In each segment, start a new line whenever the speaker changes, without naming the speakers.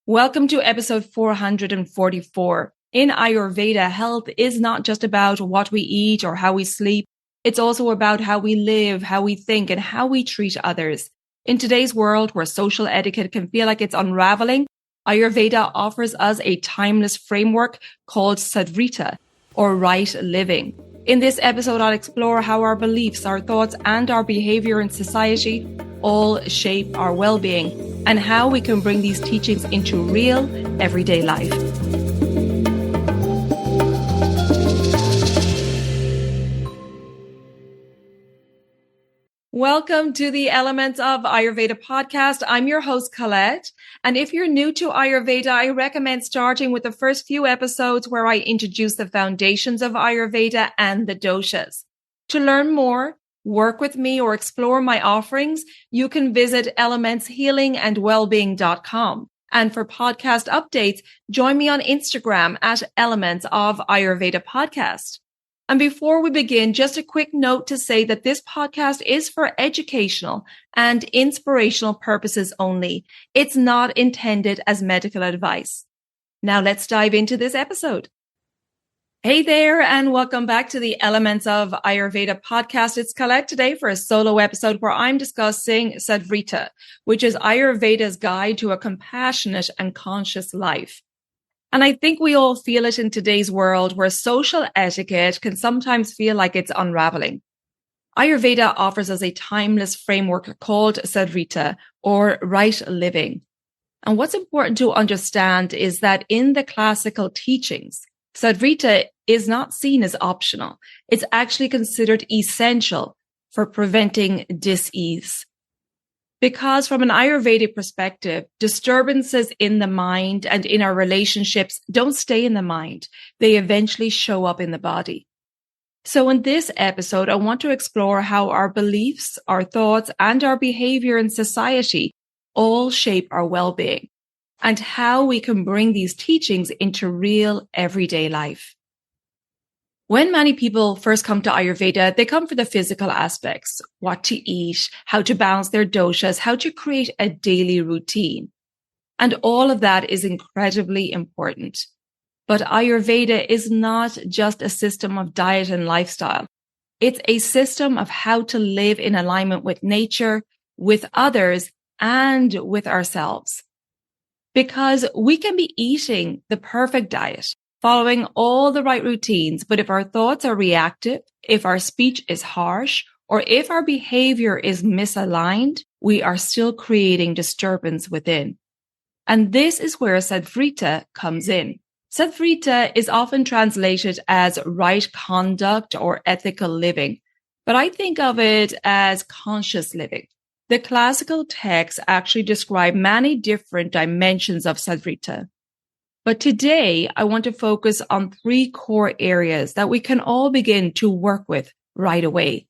Welcome to episode 444. In Ayurveda, health is not just about what we eat or how we sleep. It's also about how we live, how we think, and how we treat others. In today's world where social etiquette can feel like it's unraveling, Ayurveda offers us a timeless framework called Sadvritta, or right living. In this episode, I'll explore how our beliefs, our thoughts, and our behavior in society all shape our well-being, and how we can bring these teachings into real, everyday life. Welcome to the Elements of Ayurveda podcast. I'm your host, Colette. And if you're new to Ayurveda, I recommend starting with the first few episodes where I introduce the foundations of Ayurveda and the doshas. To learn more, work with me, or explore my offerings, you can visit elementshealingandwellbeing.com. And for podcast updates, join me on Instagram at Elements of AyurvedaPodcast. And before we begin, just a quick note to say that this podcast is for educational and inspirational purposes only. It's not intended as medical advice. Now let's dive into this episode. Hey there, and welcome back to the Elements of Ayurveda podcast. It's Colette today for a solo episode where I'm discussing Sadvritta, which is Ayurveda's guide to a compassionate and conscious life. And I think we all feel it in today's world where social etiquette can sometimes feel like it's unraveling. Ayurveda offers us a timeless framework called Sadvritta, or right living. And what's important to understand is that in the classical teachings, Sadvritta is not seen as optional. It's actually considered essential for preventing dis-ease. Because from an Ayurvedic perspective, disturbances in the mind and in our relationships don't stay in the mind. They eventually show up in the body. So in this episode, I want to explore how our beliefs, our thoughts, and our behavior in society all shape our well-being, and how we can bring these teachings into real everyday life. When many people first come to Ayurveda, they come for the physical aspects, what to eat, how to balance their doshas, how to create a daily routine. And all of that is incredibly important. But Ayurveda is not just a system of diet and lifestyle. It's a system of how to live in alignment with nature, with others, and with ourselves. Because we can be eating the perfect diet, following all the right routines, but if our thoughts are reactive, if our speech is harsh, or if our behavior is misaligned, we are still creating disturbance within. And this is where Sadvritta comes in. Sadvritta is often translated as right conduct or ethical living, but I think of it as conscious living. The classical texts actually describe many different dimensions of Sadvritta. But today, I want to focus on 3 core areas that we can all begin to work with right away.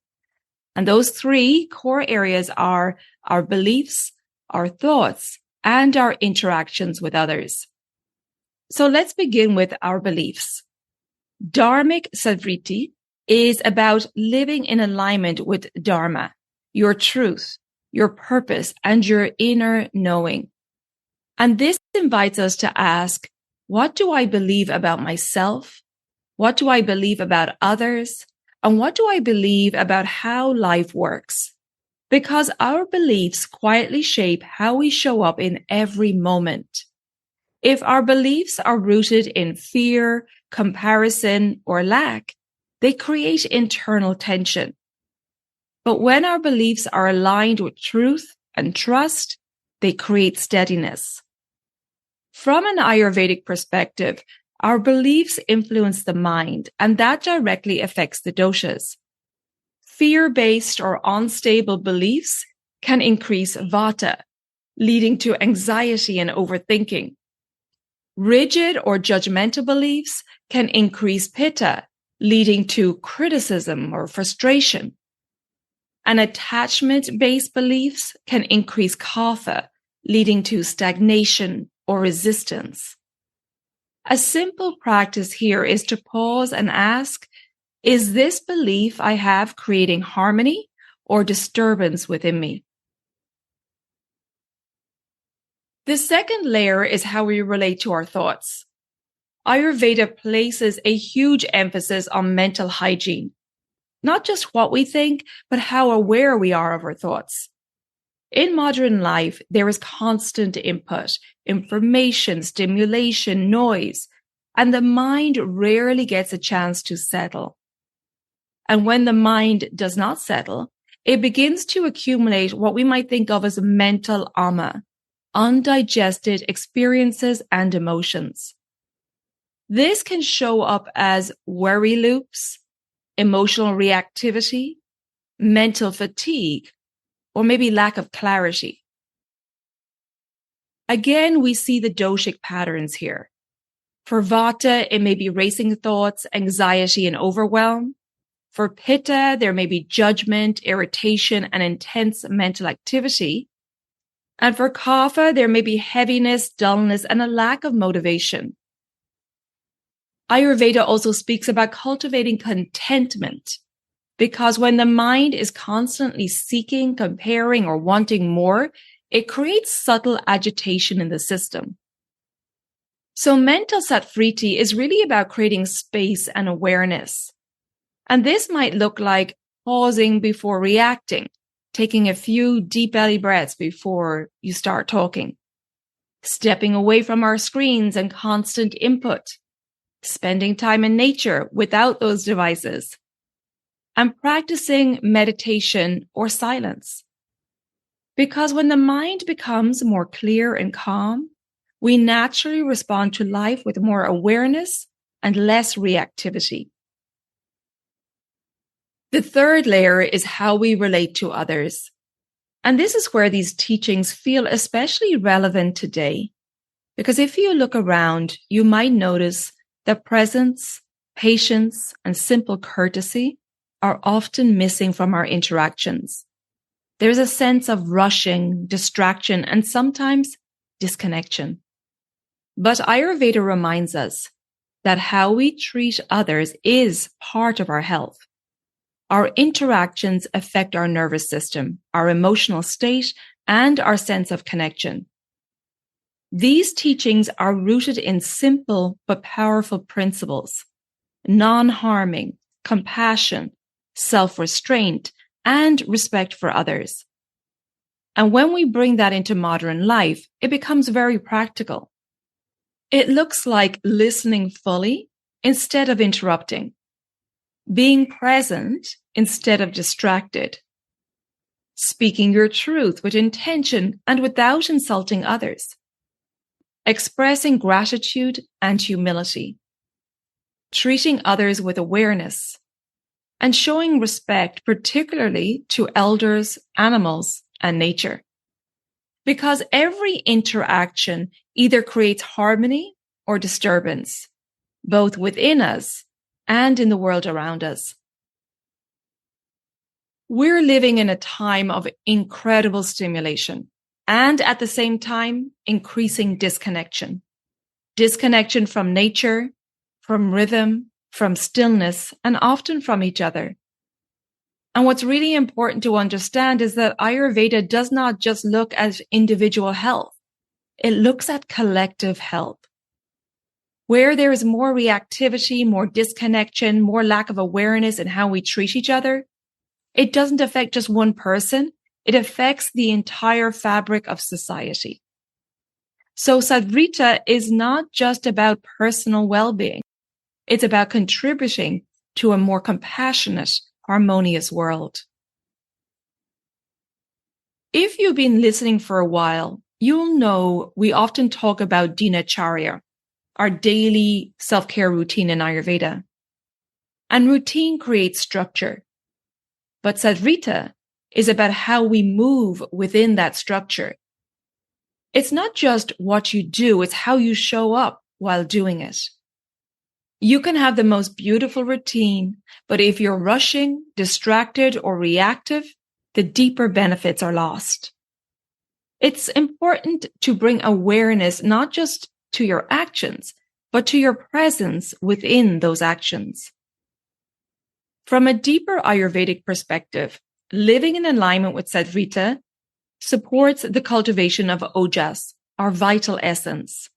And those 3 core areas are our beliefs, our thoughts, and our interactions with others. So let's begin with our beliefs. Dharmic Sadvritti is about living in alignment with Dharma, your truth, your purpose, and your inner knowing. And this invites us to ask, what do I believe about myself? What do I believe about others? And what do I believe about how life works? Because our beliefs quietly shape how we show up in every moment. If our beliefs are rooted in fear, comparison, or lack, they create internal tension. But when our beliefs are aligned with truth and trust, they create steadiness. From an Ayurvedic perspective, our beliefs influence the mind, and that directly affects the doshas. Fear-based or unstable beliefs can increase vata, leading to anxiety and overthinking. Rigid or judgmental beliefs can increase pitta, leading to criticism or frustration. And attachment-based beliefs can increase kapha, leading to stagnation or resistance. A simple practice here is to pause and ask, is this belief I have creating harmony or disturbance within me? The second layer is how we relate to our thoughts. Ayurveda places a huge emphasis on mental hygiene, not just what we think, but how aware we are of our thoughts. In modern life, there is constant input, information, stimulation, noise, and the mind rarely gets a chance to settle. And when the mind does not settle, it begins to accumulate what we might think of as mental amma, undigested experiences and emotions. This can show up as worry loops, emotional reactivity, mental fatigue, or maybe lack of clarity. Again, we see the doshic patterns here. For Vata, it may be racing thoughts, anxiety, and overwhelm. For Pitta, there may be judgment, irritation, and intense mental activity. And for Kapha, there may be heaviness, dullness, and a lack of motivation. Ayurveda also speaks about cultivating contentment, because when the mind is constantly seeking, comparing, or wanting more, it creates subtle agitation in the system. So mental Sadvritta is really about creating space and awareness. And this might look like pausing before reacting, taking a few deep belly breaths before you start talking, stepping away from our screens and constant input, spending time in nature without those devices, and practicing meditation or silence. Because when the mind becomes more clear and calm, we naturally respond to life with more awareness and less reactivity. The third layer is how we relate to others. And this is where these teachings feel especially relevant today. Because if you look around, you might notice that presence, patience, and simple courtesy are often missing from our interactions. There's a sense of rushing, distraction, and sometimes disconnection. But Ayurveda reminds us that how we treat others is part of our health. Our interactions affect our nervous system, our emotional state, and our sense of connection. These teachings are rooted in simple but powerful principles: non-harming, compassion, self-restraint, and respect for others. And when we bring that into modern life, it becomes very practical. It looks like listening fully instead of interrupting, being present instead of distracted, speaking your truth with intention and without insulting others, expressing gratitude and humility, treating others with awareness, and showing respect, particularly to elders, animals, and nature. Because every interaction either creates harmony or disturbance, both within us and in the world around us. We're living in a time of incredible stimulation and at the same time, increasing disconnection. Disconnection from nature, from rhythm, from stillness, and often from each other. And what's really important to understand is that Ayurveda does not just look at individual health. It looks at collective health. Where there is more reactivity, more disconnection, more lack of awareness in how we treat each other, it doesn't affect just one person. It affects the entire fabric of society. So Sadvritta is not just about personal well-being. It's about contributing to a more compassionate, harmonious world. If you've been listening for a while, you'll know we often talk about dinacharya, our daily self-care routine in Ayurveda. And routine creates structure. But Sadvritta is about how we move within that structure. It's not just what you do, it's how you show up while doing it. You can have the most beautiful routine, but if you're rushing, distracted, or reactive, the deeper benefits are lost. It's important to bring awareness not just to your actions, but to your presence within those actions. From a deeper Ayurvedic perspective, living in alignment with Sadvritta supports the cultivation of ojas, our vital essence.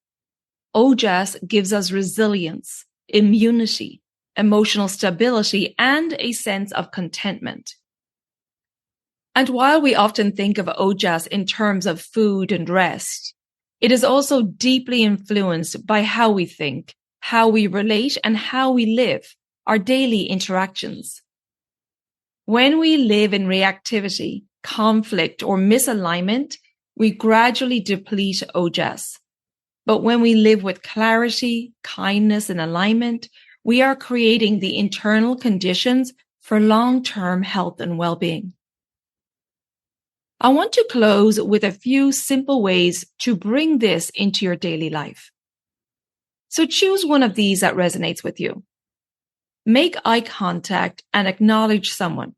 Ojas gives us resilience, immunity, emotional stability, and a sense of contentment. And while we often think of Ojas in terms of food and rest, it is also deeply influenced by how we think, how we relate, and how we live, our daily interactions. When we live in reactivity, conflict, or misalignment, we gradually deplete Ojas. But when we live with clarity, kindness, and alignment, we are creating the internal conditions for long-term health and well-being. I want to close with a few simple ways to bring this into your daily life. So choose one of these that resonates with you. Make eye contact and acknowledge someone.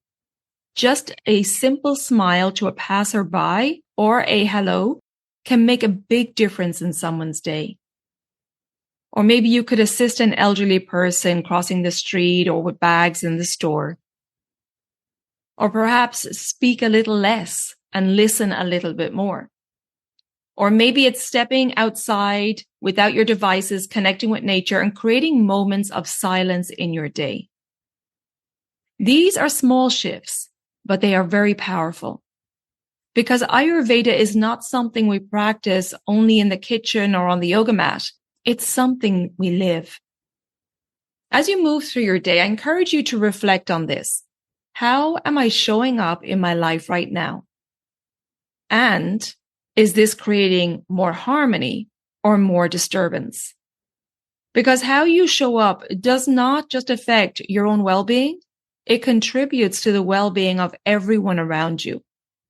Just a simple smile to a passerby or a hello can make a big difference in someone's day. Or maybe you could assist an elderly person crossing the street or with bags in the store. Or perhaps speak a little less and listen a little bit more. Or maybe it's stepping outside without your devices, connecting with nature, and creating moments of silence in your day. These are small shifts, but they are very powerful. Because Ayurveda is not something we practice only in the kitchen or on the yoga mat. It's something we live. As you move through your day, I encourage you to reflect on this. How am I showing up in my life right now? And is this creating more harmony or more disturbance? Because how you show up does not just affect your own well-being, it contributes to the well-being of everyone around you.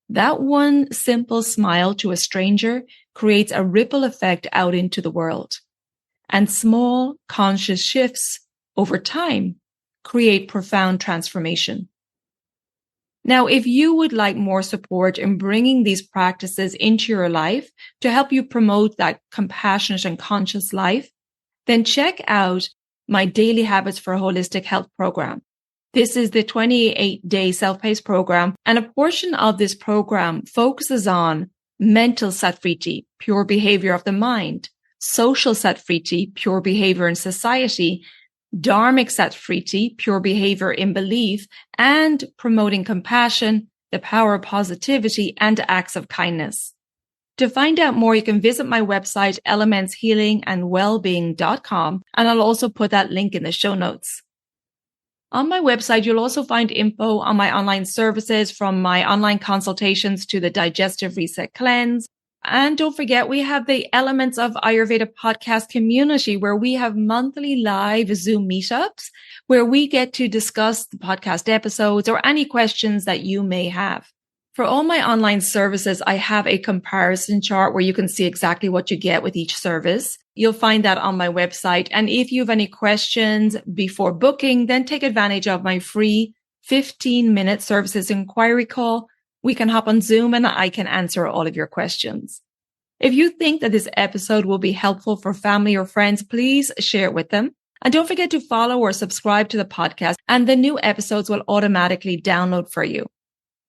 That one simple smile to a stranger creates a ripple effect out into the world. And small, conscious shifts over time create profound transformation. Now, if you would like more support in bringing these practices into your life to help you promote that compassionate and conscious life, then check out my Daily Habits for Holistic Health program. This is the 28-day self-paced program, and a portion of this program focuses on mental Sadvritta, pure behavior of the mind, social Sadvritta, pure behavior in society, dharmic Sadvritta, pure behavior in belief, and promoting compassion, the power of positivity, and acts of kindness. To find out more, you can visit my website, elementshealingandwellbeing.com, and I'll also put that link in the show notes. On my website, you'll also find info on my online services, from my online consultations to the Digestive Reset Cleanse. And don't forget, we have the Elements of Ayurveda podcast community, where we have monthly live Zoom meetups where we get to discuss the podcast episodes or any questions that you may have. For all my online services, I have a comparison chart where you can see exactly what you get with each service. You'll find that on my website. And if you have any questions before booking, then take advantage of my free 15-minute services inquiry call. We can hop on Zoom and I can answer all of your questions. If you think that this episode will be helpful for family or friends, please share it with them. And don't forget to follow or subscribe to the podcast, and the new episodes will automatically download for you.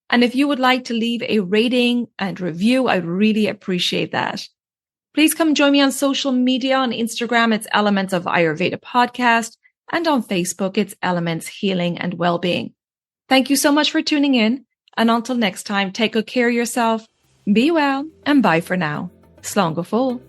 And if you would like to leave a rating and review, I'd really appreciate that. Please come join me on social media. On Instagram, it's Elements of Ayurveda Podcast. And on Facebook, it's Elements Healing and Wellbeing. Thank you so much for tuning in. And until next time, take good care of yourself, be well, and bye for now. Slán go fóill.